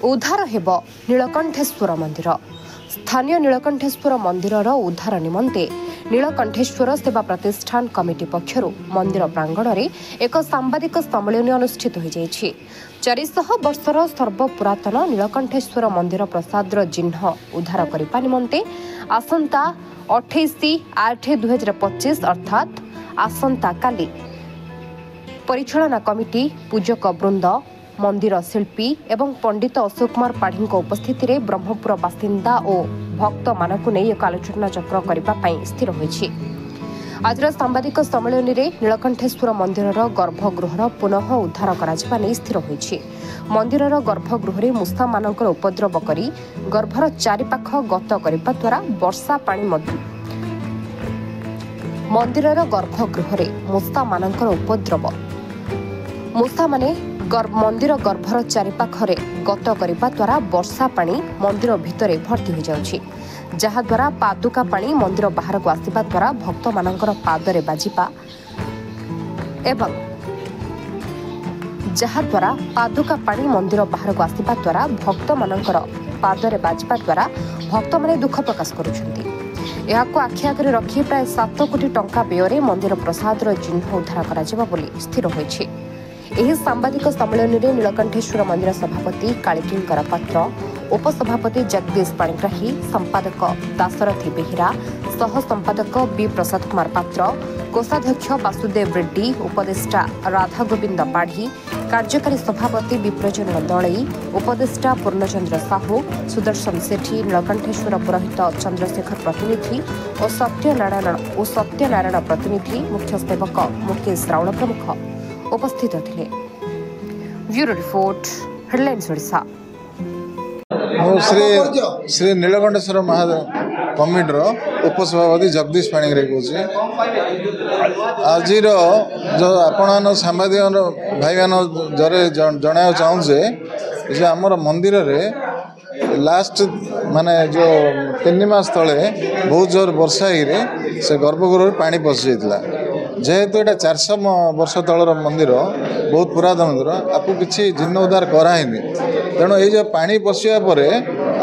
उद्धार हेब नीलकंठेश्वर मंदिर। स्थानीय नीलकंठेश्वर मंदिर उद्धार निमंते नीलकंठेश्वर सेवा प्रतिष्ठान कमिटी पक्षर मंदिर प्रांगण में एक सांबादिक सम्मेलन अनुष्ठित हो 400 वर्षर सर्वपुरातन नीलकंठेश्वर मंदिर प्रसाद चिन्ह उद्धार करने निमंते आसंता 28/8/2025 अर्थात आसंता काली परिचालना कमिटी पूजक वृंद मंदिर शिल्पी एवं पंडित अशोक कुमार पाढ़ी उपस्थित में ब्रह्मपुर बासिंदा और भक्त मानक नहीं एक आलोचना चक्र करने स्थिर होइछि। आज सांबादिक सम्मेलन में नीलकंठेश्वर मंदिर गर्भगृहर पुनः उद्धार करा नहीं स्थिर होइछि। मंदिर गर्भगृह में मूषा मानक उपद्रव करी गर्भर चारिपाख गत करने द्वारा वर्षा पानी मंदिर गर्भगृह में मूषा मानक उपद्रव मूषा माने मंदिर गर्भर चारिपाखरे गत करने द्वारा वर्षा पानी मंदिर भितर भर्ती हो जाउछि, जहा द्वारा पादुका पानी मंदिर बाहर को आसिबा द्वारा भक्त मानकर पादरे बाजिबा एवं जहा द्वारा पादुका पानी मंदिर बाहर को आसिबा द्वारा भक्त मानकर पादरे बाजिबा द्वारा भक्त माने दुख प्रकाश करुछन्ति। एहाको आखि आगे रखी प्राय 7 कोटी टंका व्यय मंदिर प्रसाद चिन्ह उद्धार करा बोली स्थिर होइछि। एही सांबादिक सम्मेलन में नीलकंठेश्वर मंदिर सभापति कालिकिंकर पात्र, उपसभापति जगदीश पाणिग्राही, संपादक दाशरथी बेहेरा, सह संपादक बी प्रसाद कुमार पात्र, कोषाध्यक्ष वासुदेव रेड्डी, उपदेष्टा राधा गोविंद पाढ़ी, कार्यकारी सभापति विप्रजन दलई, उपदेष्टा पूर्णचंद्र साहू, सुदर्शन सेठी, नीलकंठेश्वर पुरोहित चंद्रशेखर प्रतिनिधि और सत्यनारायण प्रतिनिधि, मुख्य सेवक मुकेश राउल प्रमुख उपस्थित थे। Bureau report headlines Odisha. Shri Nilakantheswar Mahadev कमिटर उपसभापति जगदीश पाणिग्राही कहे आज जो आपण सांबादिक भाई मान जरे जन चाहूचे आमर मंदिर रे लास्ट माने जो 3 मास तले बहुत जोर वर्षा से गर्भगृह पानी पशि जाता जेहेतु यहाँ 400 वर्ष तलर मंदिर बहुत पुरातन मंदिर आपको किसी जीर्णोद्धार कराइनि तेणु ये पानी पशिया पर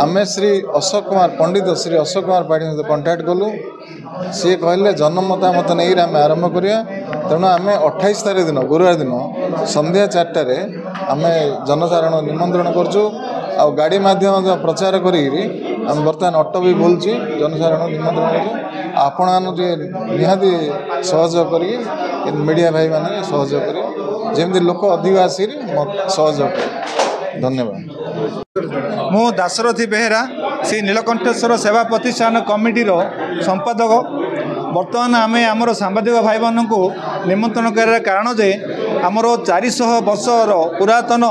आम श्री अशोक कुमार पंडित श्री अशोक कुमार पाढ़ी सहित कंटाक्ट कलु सी कहले जनमतामत नहीं आम आरंभ करिया तेणु आम 28 तारीख दिन गुरुवार दिन संध्या 4टार आम जनसाधारण निमंत्रण करछु आ गाड़ी माध्यम प्रचार करी बर्तमान ऑटो भी बोलची जनसाधारण निमंत्रण कर आपण निहाती सहयोग कर मीडिया भाई मैंने सहयोग कर जमी लोक अधिक आसी सहयोग कर। धन्यवाद। मु दाशरथी बेहेरा श्री नीलकंठेश्वर सेवा प्रतिष्ठान कमिटी संपादक। बर्तमान आम आमर सांबादिक भाई मान को निमंत्रण कर कारण जे आमर 400 वर्षर पुरातन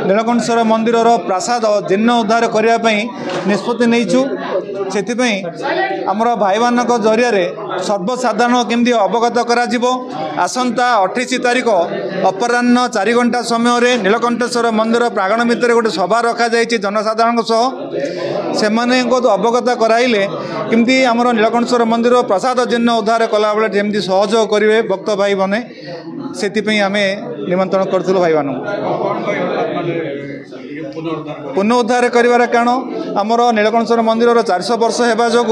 नीलकंठेश्वर मंदिर प्रसाद जीर्ण उद्धार करने निष्पत्ति नहींचु से आमर भाई मान जरिया सर्वसाधारण केमती अवगत करा आसंता 28 तारीख अपराह्न 4 घंटा समय नीलकंठेश्वर मंदिर प्रांगण भितर गोटे सभा रखा जाइए जनसाधारण से अवगत कराइले केमती आमर नीलकंठेश्वर मंदिर प्रसाद जीर्ण उद्धार कला बेले जमी सहयोग करेंगे भक्त भाई मैंने से आम निमंत्रण करूँ भाई मान पुनरुद्धार कर कारण आमर नीलकंठेश्वर मंदिर 400 वर्ष होगा जो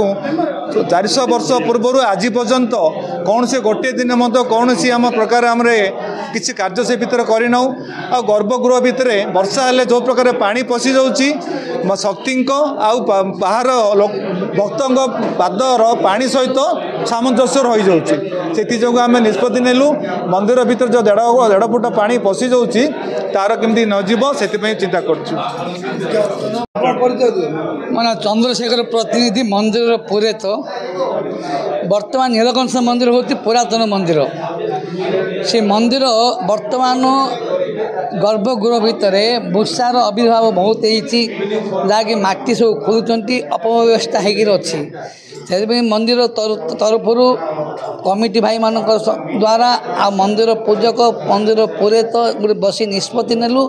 400 वर्ष पूर्व आज पर्यंत कौन से गोटे दिन मत कौन सी आम प्रकार आम किसी कार्य से भितर करना आ गर्भगृह भितर वर्षा हेले जो प्रकार पानी पशि जाऊँगी शक्ति बाहर भक्त पादर पानी सहित सामंजस्य रही जाऊँ से आम निष्पत्ति नेलु मंदिर भितर जो 1.5 फुट पानी पशि जाऊँगी तार केमती नजीब से चिंता कर मैं चंद्रशेखर प्रतिनिधि मंदिर पूरे तो वर्तमान नीलकंठेश्वर मंदिर होती पुरातन मंदिर से मंदिर वर्तमान गर्भगृह भितर मूषार आविर्भाव बहुत होती जहाँकि मटी सब खोलुंट अपव्यवस्था होगी अच्छी ସେଥିପାଇଁ ମନ୍ଦିର ତରଫରୁ କମିଟି ଭାଇମାନଙ୍କ ଦ୍ୱାରା ଆଉ ମନ୍ଦିର ପୂଜକ ମନ୍ଦିର ପୁରୋହିତ ଗୋଟେ ବସି ନିଷ୍ପତ୍ତି ନେଲୁ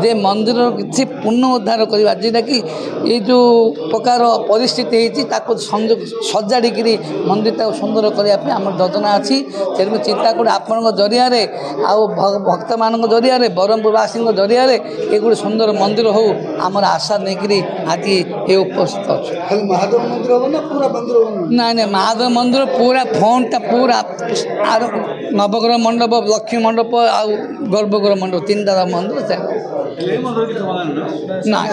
ଯେ ମନ୍ଦିରର କିଛି ପୁନରୁଦ୍ଧାର କରିବା ଯେଉଁଟାକି ଏଇ ଯେଉଁ ପ୍ରକାର ପରିସ୍ଥିତି ହେଇଛି ତାକୁ ସଜାଡ଼ିକିରି ମନ୍ଦିରଟାକୁ ସୁନ୍ଦର କରିବା ପାଇଁ ଆମର ଯୋଜନା ଅଛି। ସେଥିପାଇଁ ଚିନ୍ତା କରି ଆପଣଙ୍କ ଜରିଆରେ ଆଉ ଭକ୍ତମାନଙ୍କ ଜରିଆରେ ବ୍ରହ୍ମପୁରବାସୀଙ୍କ ଜରିଆରେ ଏ ଗୋଟେ ସୁନ୍ଦର ମନ୍ଦିର ହେଉ ଆମର ଆଶା ନେଇକରି ଆଜି ଏ ଉପସ୍ଥିତ ଅଛୁ। ମହାଦେବ ମନ୍ଦିର ହେବ ନା ପୁରା ମନ୍ଦିର? ନାଇଁ ନାଇଁ ମହାଦେବ ମନ୍ଦିର ପୁରା ଫ୍ରଣ୍ଟଟା ପୁରା ନବଗ୍ରହ ମଣ୍ଡପ ଲକ୍ଷ୍ମୀ ମଣ୍ଡପ ଆଉ ଗର୍ଭଗୃହ ମଣ୍ଡପ ତିନିଟା ମନ୍ଦିର। ନାଇଁ